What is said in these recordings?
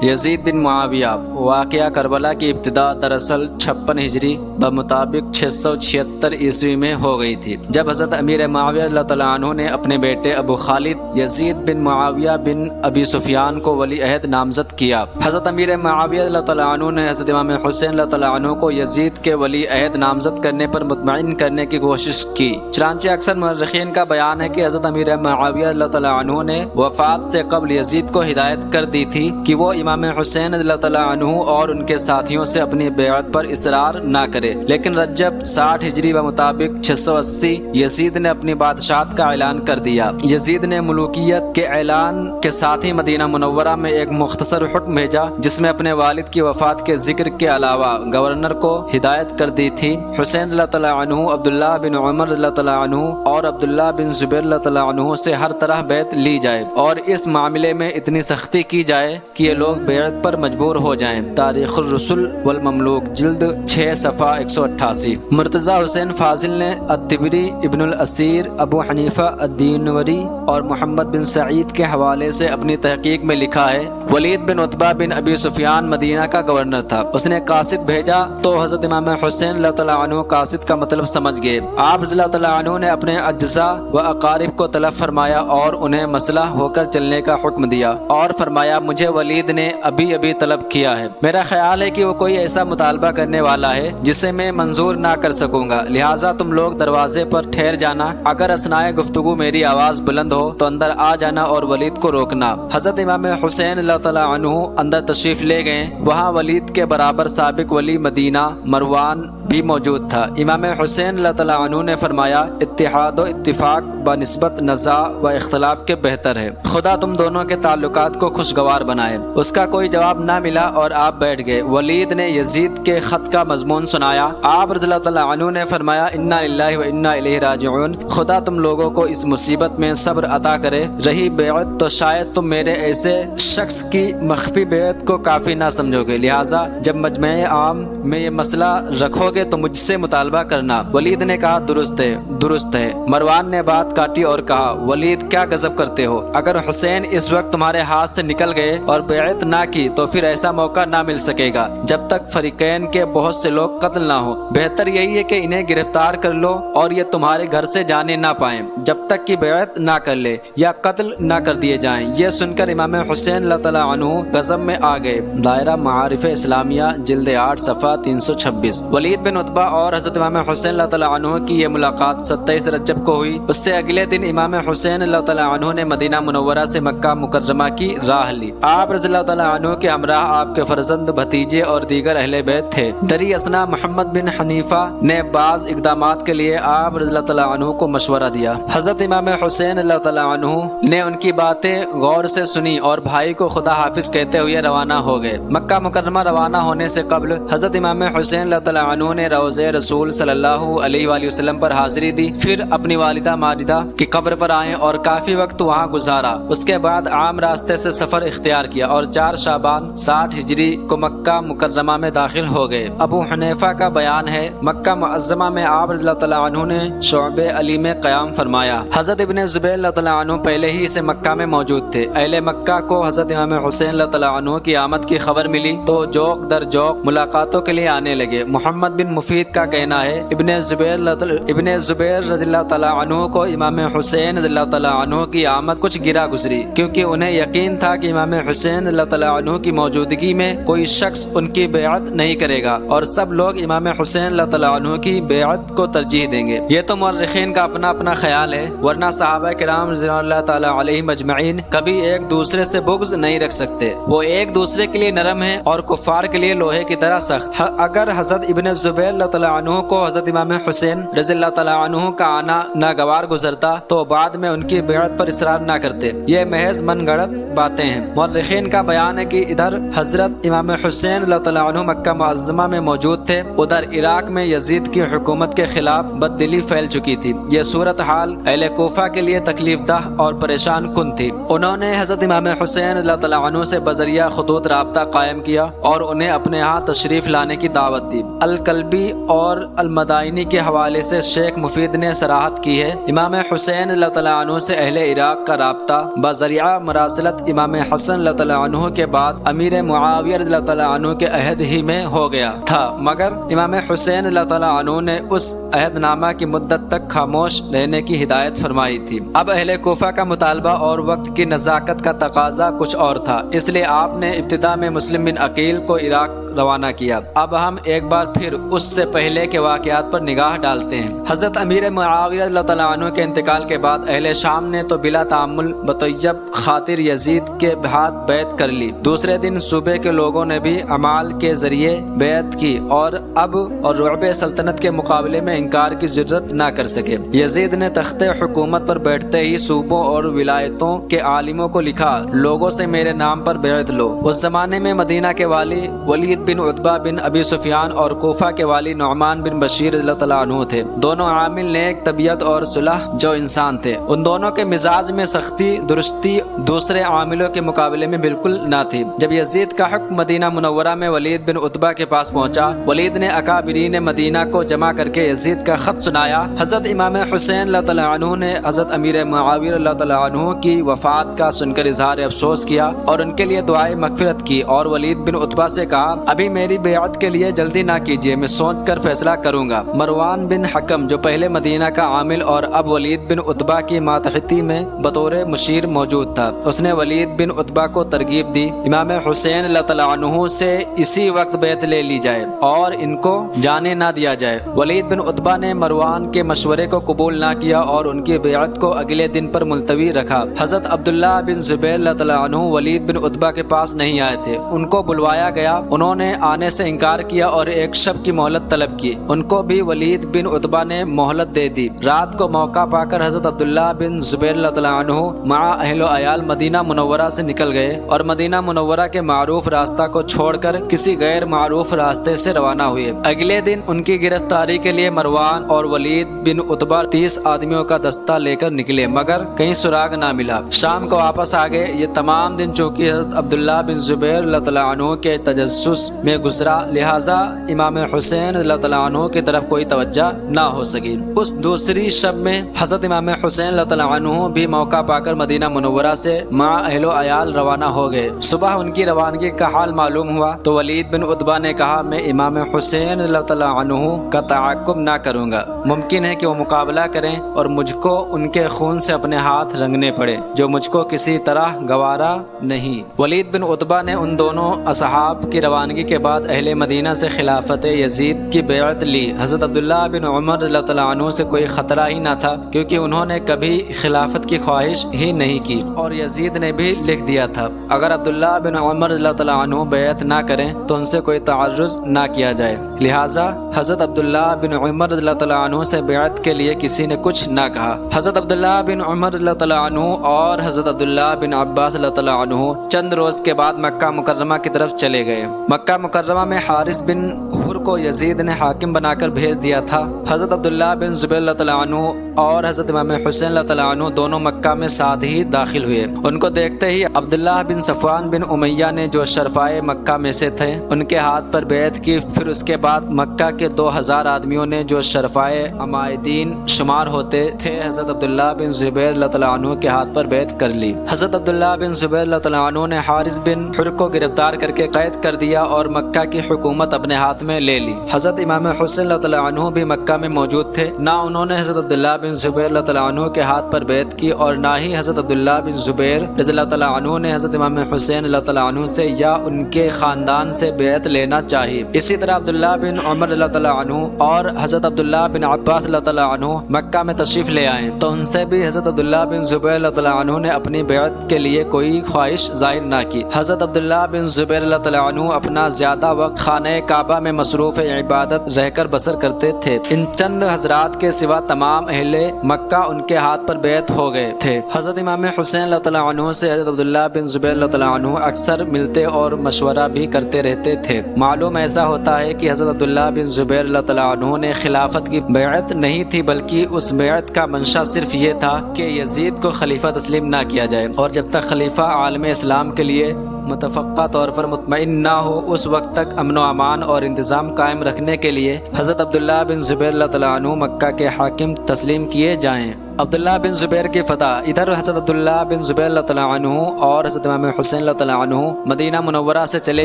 یزید بن معاویہ۔ واقعہ کربلا کی ابتدا دراصل 56 ہجری بمطابق 676 عیسوی میں ہو گئی تھی، جب حضرت امیر معاویہ اللہ تعالیٰ عنہ نے اپنے بیٹے ابو خالد یزید بن معاویہ بن ابی سفیان کو ولی عہد نامزد کیا۔ حضرت امیر معاویہ اللہ تعالیٰ عنہ نے حضرت امام حسین اللہ تعالیٰ عنہ کو یزید کے ولی عہد نامزد کرنے پر مطمئن کرنے کی کوشش کی، چنانچہ اکثر مورخین کا بیان ہے کہ حضرت امیر معاویہ اللہ تعالیٰ عنہ نے وفات سے قبل یزید کو ہدایت کر دی تھی کہ وہ امام حسین اللہ تعالیٰ عنہ اور ان کے ساتھیوں سے اپنی بیعت پر اصرار نہ کرے، لیکن رجب 60 ہجری بمطابق 680 یزید نے اپنی بادشاہت کا اعلان کر دیا۔ یزید نے ملوکیت کے اعلان کے ساتھ ہی مدینہ منورہ میں ایک مختصر حکم بھیجا جس میں اپنے والد کی وفات کے ذکر کے علاوہ گورنر کو ہدایت کر دی تھی حسین اللہ تعالیٰ عنہ، عبداللہ بن عمر اللہ تعالیٰ عنہ اور عبداللہ بن زبیر اللہ تعالیٰ عنہ سے ہر طرح بیعت لی جائے اور اس معاملے میں اتنی سختی کی جائے کہ یہ لوگ بیعت پر مجبور ہو جائیں۔ تاریخ الرسل والمملوک جلد 6 صفحہ 188۔ مرتضی حسین فاضل نے الطبری، ابن الاسیر، ابو حنیفہ الدینوری اور محمد بن سعید کے حوالے سے اپنی تحقیق میں لکھا ہے، ولید بن عتبہ بن ابی سفیان مدینہ کا گورنر تھا، اس نے قاصد بھیجا تو حضرت امام حسین اللہ تعالیٰ عنہ قاصد کا مطلب سمجھ گئے۔ آپ رضی اللہ تعالیٰ عنہ نے اپنے اجزاء و اقارب کو طلب فرمایا اور انہیں مسلح ہو کر چلنے کا حکم دیا اور فرمایا مجھے ولید نے ابھی طلب کیا ہے، میرا خیال ہے کہ وہ کوئی ایسا مطالبہ کرنے والا ہے جسے میں منظور نہ کر سکوں گا، لہٰذا تم لوگ دروازے پر ٹھہر جانا، اگر اثناء گفتگو میری آواز بلند ہو تو اندر آ جانا اور ولید کو روکنا۔ حضرت امام حسین اللہ تعالیٰ عنہ اندر تشریف لے گئے، وہاں ولید کے برابر سابق ولی مدینہ مروان بھی موجود تھا۔ امام حسین اللہ تعالیٰ عنہ نے فرمایا اتحاد و اتفاق بنسبت نزاع و اختلاف کے بہتر ہے، خدا تم دونوں کے تعلقات کو خوشگوار بنائے۔ اس کا کوئی جواب نہ ملا اور آپ بیٹھ گئے۔ ولید نے یزید کے خط کا مضمون سنایا، آپ رضی اللہ تعالیٰ عنہ نے فرمایا انا للہ و انا الیہ راجعون، خدا تم لوگوں کو اس مصیبت میں صبر عطا کرے۔ رہی بیعت تو شاید تم میرے ایسے شخص کی مخفی بیعت کو کافی نہ سمجھو گے، لہٰذا جب مجمع عام میں یہ مسئلہ رکھو گے تو مجھ سے مطالبہ کرنا۔ ولید نے کہا درست ہے۔ مروان نے بات کاٹی اور کہا ولید کیا غضب کرتے ہو، اگر حسین اس وقت تمہارے ہاتھ سے نکل گئے اور بیعت نہ کی تو پھر ایسا موقع نہ مل سکے گا جب تک فریقین کے بہت سے لوگ قتل نہ ہو، بہتر یہی ہے کہ انہیں گرفتار کر لو اور یہ تمہارے گھر سے جانے نہ پائیں جب تک کہ بیعت نہ کر لے یا قتل نہ کر دیے جائیں۔ یہ سن کر امام حسین اللہ تعالیٰ عنہ غضب میں آ گئے۔ دائرہ معارف اسلامیہ جلد 8 صفحہ 326۔ ولید بن عتبہ اور حضرت امام حسین اللہ تعالیٰ عنہ کی یہ ملاقات 27 رجب کو ہوئی۔ اس سے اگلے دن امام حسین اللہ تعالیٰ عنہ نے مدینہ منورہ سے مکہ مکرمہ کی راہ لی۔ آپ رضی اللہ تعالیٰ عنہ کے ہمراہ آپ کے فرزند، بھتیجے اور دیگر اہل بیت تھے۔ دری اثنا محمد بن حنیفہ نے بعض اقدامات کے لیے آپ رضی اللہ تعالیٰ عنہ کو مشورہ دیا۔ حضرت امام حسین اللہ تعالیٰ عنہ نے ان کی باتیں غور سے سنی اور بھائی کو خدا حافظ کہتے ہوئے روانہ ہو گئے۔ مکہ مکرمہ روانہ ہونے سے قبل حضرت امام حسین اللہ تعالیٰ عنہ نے روضہ رسول صلی اللہ علیہ وآلہ وسلم پر حاضری دی، پھر اپنی والدہ ماجدہ کی قبر پر آئے اور کافی وقت وہاں گزارا۔ اس کے بعد عام راستے سے سفر اختیار کیا اور 4 شعبان 60 ہجری کو مکہ مکرمہ میں داخل ہو گئے۔ ابو حنیفہ کا بیان ہے مکہ معظمہ میں آپ رضی اللہ تعالیٰ عنہ نے شعب علی میں قیام فرمایا۔ حضرت ابن زبیر اللہ تعالیٰ عنہ پہلے ہی سے مکہ میں موجود تھے۔ اہل مکہ کو حضرت امام حسین اللہ تعالیٰ عنہ کی آمد کی خبر ملی تو جوق در جوق ملاقاتوں کے لیے آنے لگے۔ محمد بن مفید کا کہنا ہے ابن زبیر رضی اللہ تعالیٰ عنہ کو امام حسین رضی اللہ تعالیٰ عنہ کی آمد کچھ گرا گزری، کیونکہ انہیں یقین تھا کہ امام حسین اللہ تعالیٰ عنہ کی موجودگی میں کوئی شخص ان کی بیعت نہیں کرے گا اور سب لوگ امام حسین اللہ تعالیٰ عنہ کی بیعت کو ترجیح دیں گے۔ یہ تو مورخین کا اپنا خیال ہے، ورنہ صحابہ کرام رضی اللہ تعالیٰ علیہم اجمعین کبھی ایک دوسرے سے بغض نہیں رکھ سکتے، وہ ایک دوسرے کے لیے نرم ہیں اور کفار کے لیے لوہے کی طرح سخت۔ اگر حضرت ابن زبیر اللہ تعالیٰ عنہ کو حضرت امام حسین رضی اللہ تعالیٰ عنہ کا آنا ناگوار گزرتا تو بعد میں ان کی بیعت پر اصرار نہ کرتے۔ یہ محض من گھڑت باتیں ہیں۔ مورخین کا بیان ہے کہ ادھر حضرت امام حسین اللہ تعالیٰ عنہ مکہ معظمہ میں موجود تھے، ادھر عراق میں یزید کی حکومت کے خلاف بددلی پھیل چکی تھی۔ یہ صورتحال اہل کوفہ کے لیے تکلیف دہ اور پریشان کن تھی۔ انہوں نے حضرت امام حسین اللہ تعالیٰ عنہ سے بذریعہ خطوط رابطہ قائم کیا اور انہیں اپنے ہاں تشریف لانے کی دعوت دی۔ الکلبی اور المدائنی کے حوالے سے شیخ مفید نے صراحت کی ہے، امام حسین اللہ تعالیٰ عنہ سے اہل عراق کا رابطہ بذریعہ مراسلت امام حسن اللہ تعالیٰ عنہ عنہ کے بعد امیر معاویہ رضی اللہ تعالیٰ عنہ کے عہد ہی میں ہو گیا تھا، مگر امام حسین رضی اللہ تعالیٰ عنہ نے اس عہد نامہ کی مدت تک خاموش رہنے کی ہدایت فرمائی تھی۔ اب اہل کوفہ کا مطالبہ اور وقت کی نزاکت کا تقاضا کچھ اور تھا، اس لیے آپ نے ابتدا میں مسلم بن عقیل کو عراق روانہ کیا۔ اب ہم ایک بار پھر اس سے پہلے کے واقعات پر نگاہ ڈالتے ہیں۔ حضرت امیر معاویہ رضی اللہ تعالیٰ عنہ کے انتقال کے بعد اہل شام نے تو بلا تعامل بطیب خاطر یزید کے ہاتھ بیعت کر لی۔ دوسرے دن صوبے کے لوگوں نے بھی اعمال کے ذریعے بیعت کی اور اب اور رعب سلطنت کے مقابلے میں انکار کی جرت نہ کر سکے۔ یزید نے تخت حکومت پر بیٹھتے ہی صوبوں اور ولایتوں کے عالموں کو لکھا، لوگوں سے میرے نام پر بیعت لو۔ اس زمانے میں مدینہ کے والی ولید بن عتبہ بن ابی سفیان اور کوفہ کے والی نعمان بن بشیر رضی اللہ تعالیٰ عنہ تھے، دونوں عامل نیک طبیعت اور صلح جو انسان تھے۔ ان دونوں کے مزاج میں سختی درستی دوسرے عاملوں کے مقابلے میں بالکل نہ تھی۔ جب یزید کا حکم مدینہ منورہ میں ولید بن عتبہ کے پاس پہنچا، ولید نے اکابرین مدینہ کو جمع کر کے یزید کا خط سنایا۔ حضرت امام حسین اللہ تعالیٰ عنہ نے حضرت امیر معاویہ اللہ تعالیٰ عنہ کی وفات کا سن کر اظہار افسوس کیا اور ان کے لیے دعائے مغفرت کی، اور ولید بن عتبہ سے کہا ابھی میری بیعت کے لیے جلدی نہ کیجیے، میں سوچ کر فیصلہ کروں گا۔ مروان بن حکم جو پہلے مدینہ کا عامل اور اب ولید بن عتبہ کی ماتحتی میں بطور مشیر موجود تھا، اس نے ولید بن عتبہ کو ترغیب دی امام حسین اللہ تعالیٰ عنہ سے اسی وقت بیعت لے لی جائے اور ان کو جانے نہ دیا جائے۔ ولید بن عتبہ نے مروان کے مشورے کو قبول نہ کیا اور ان کی بیعت کو اگلے دن پر ملتوی رکھا۔ حضرت عبداللہ بن زبیر اللہ تعالیٰ عنہ ولید بن عتبہ کے پاس نہیں آئے تھے، ان کو بلوایا گیا، انہوں نے آنے سے انکار کیا اور ایک شب کی مہلت طلب کی، ان کو بھی ولید بن عتبہ نے مہلت دے دی۔ رات کو موقع پا کر حضرت عبداللہ بن زبیر اللہ تعالیٰ عنہ مع اہل و عیال مدینہ منورہ سے نکل گئے اور مدینہ منورہ کے معروف راستہ کو چھوڑ کر کسی غیر معروف راستے سے روانہ ہوئے۔ اگلے دن ان کی گرفتاری کے لیے مروان اور ولید بن عتبہ 30 آدمیوں کا دستہ لے کر نکلے، مگر کہیں سراغ نہ ملا۔ شام کو واپس آ گئے۔ یہ تمام دن چونکہ حضرت عبداللہ بن زبیر اللہ تعالیٰ عنہ کے تجسس میں گزرا، لہٰذا امام حسین اللہ تعالیٰ عنہ کی طرف کوئی توجہ نہ ہو سکی۔ اس دوسری شب میں حضرت امام حسین اللہ تعالیٰ عنہ بھی موقع پا کر مدینہ منورہ سے مع اہل و عیال روانہ ہو گئے۔ صبح ان کی روانگی کا حال معلوم ہوا تو ولید بن عتبہ نے کہا میں امام حسین اللہ تعالیٰ عنہ کا تعاقب نہ کروں گا، ممکن ہے کہ وہ مقابلہ کریں اور مجھ کو ان کے خون سے اپنے ہاتھ رنگنے پڑے جو مجھ کو کسی طرح گوارا نہیں۔ ولید بن عتبہ نے ان دونوں اصحاب کی روانگی کے بعد اہل مدینہ سے خلافت یزید کی بیعت لی۔ حضرت عبداللہ بن عمر رضی اللہ تعالیٰ عنہ سے کوئی خطرہ ہی نہ تھا کیونکہ انہوں نے کبھی خلافت کی خواہش ہی نہیں کی اور یزید نے بھی لکھ دیا تھا اگر عبداللہ بن عمر رضی اللہ تعالیٰ عنہ بیعت نہ کریں تو ان سے کوئی تعرض نہ کیا جائے، لہٰذا حضرت عبداللہ بن عمر رضی اللہ تعالیٰ عنہ سے بیعت کے لیے کسی نے کچھ نہ کہا۔ حضرت عبداللہ بن عمر رضی اللہ تعالیٰ عنہ اور حضرت عبداللہ بن عباس رضی اللہ تعالیٰ عنہ چند روز کے بعد مکہ مکرمہ کی طرف چلے گئے۔ مکہ مکرمہ میں حارث بن حر کو یزید نے حاکم بنا کر بھیج دیا تھا۔ حضرت عبداللہ بن زبیر اللہ تعالیٰ عنہ اور حضرت امام حسین اللہ تعالیٰ عنہ دونوں مکہ میں ساتھ ہی داخل ہوئے۔ ان کو دیکھتے ہی عبداللہ بن صفوان بن امیہ نے جو شرفائے مکہ میں سے تھے ان کے ہاتھ پر بیعت کی، پھر اس کے بعد مکہ کے 2000 آدمیوں نے جو شرفائے عمائدین شمار ہوتے تھے حضرت عبداللہ بن زبیر اللہ تعالیٰ عنہ کے ہاتھ پر بیعت کر لی۔ حضرت عبداللہ بن زبیر اللہ تعالیٰ عنہ نے حارث بن حر کو گرفتار کر کے قید کر دیا اور مکہ کی حکومت اپنے ہاتھ میں لے لی۔ حضرت امام حسین اللہ تعالیٰ عنہ بھی مکہ میں موجود تھے، نہ انہوں نے حضرت عبداللہ بن زبیر اللہ تعالیٰ عنہ کے ہاتھ پر بیعت کی اور نہ ہی حضرت عبداللہ بن زبیر رضی اللہ تعالیٰ عنہ نے حضرت امام حسین اللہ تعالیٰ عنہ سے یا ان کے خاندان سے بیعت لینا چاہیے۔ اسی طرح عبداللہ بن عمر اللہ تعالیٰ عنہ اور حضرت عبداللہ بن عباس اللہ تعالیٰ عنہ مکہ میں تشریف لے آئے تو ان سے بھی حضرت عبداللہ بن زبیر اللہ تعالیٰ عنہ نے اپنی بیعت کے لیے کوئی خواہش ظاہر نہ کی۔ حضرت عبداللہ بن زبیر اللہ تعالیٰ عنہ اپنا زیادہ وقت خانہ کعبہ میں مصروف عبادت رہ کر بسر کرتے تھے۔ ان چند حضرات کے سوا تمام اہل مکہ ان کے ہاتھ پر بیعت ہو گئے تھے۔ حضرت امام حسین اللہ تعالیٰ عنہ سے حضرت عبداللہ بن زبیر اللہ تعالیٰ عنہ اکثر ملتے اور مشورہ بھی کرتے رہتے تھے۔ معلوم ایسا ہوتا ہے کہ حضرت عبداللہ بن زبیر اللہ تعالیٰ عنہ نے خلافت کی بیعت نہیں تھی بلکہ اس بیعت کا منشا صرف یہ تھا کہ یزید کو خلیفہ تسلیم نہ کیا جائے اور جب تک خلیفہ عالم اسلام کے لیے متفقہ طور پر مطمئن نہ ہو اس وقت تک امن و امان اور انتظام قائم رکھنے کے لیے حضرت عبداللہ بن زبیر اللہ تعالیٰ عنہ مکہ کے حاکم تسلیم کیے جائیں۔ عبداللہ بن زبیر کی فتح۔ ادھر حضرت عبداللہ بن زبیر اللہ تعالیٰ عنہ اور حضرت امام حسین اللہ تعالیٰ عنہ مدینہ منورہ سے چلے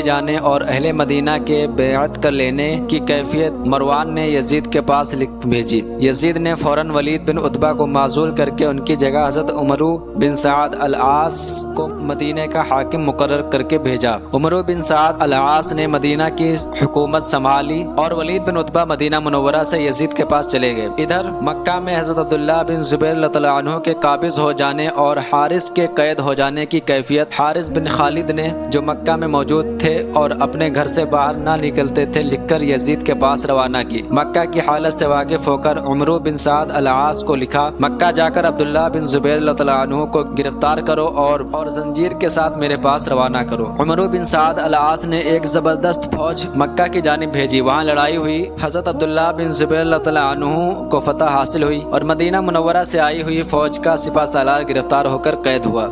جانے اور اہل مدینہ کے بیعت کر لینے کی کیفیت مروان نے یزید کے پاس لکھ بھیجی۔ یزید نے فوراً ولید بن عتبہ کو معزول کر کے ان کی جگہ حضرت عمرو بن سعد العاص کو مدینہ کا حاکم مقرر کر کے بھیجا۔ عمرو بن سعد العاص نے مدینہ کی حکومت سنبھالی اور ولید بن عتبہ مدینہ منورہ سے یزید کے پاس چلے گئے۔ ادھر مکہ میں حضرت عبداللہ بن زبیر اللہ تعالیٰ عنہ کے قابض ہو جانے اور حارث کے قید ہو جانے کی کیفیت حارث بن خالد نے جو مکہ میں موجود تھے اور اپنے گھر سے باہر نہ نکلتے تھے لکھ کر یزید کے پاس روانہ کی۔ مکہ کی حالت سے واقف ہو کر عمرو بن سعد العاص کو لکھا، مکہ جا کر عبداللہ بن زبیر اللہ تعالیٰ عنہ کو گرفتار کرو اور زنجیر کے ساتھ میرے پاس روانہ کرو۔ عمرو بن سعد العاص نے ایک زبردست فوج مکہ کی جانب بھیجی، وہاں لڑائی ہوئی، حضرت عبداللہ بن زبیر اللہ تعالیٰ عنہ کو فتح حاصل ہوئی اور مدینہ منورہ سے آئی ہوئی فوج کا سپہ سالار گرفتار ہو کر قید ہوا۔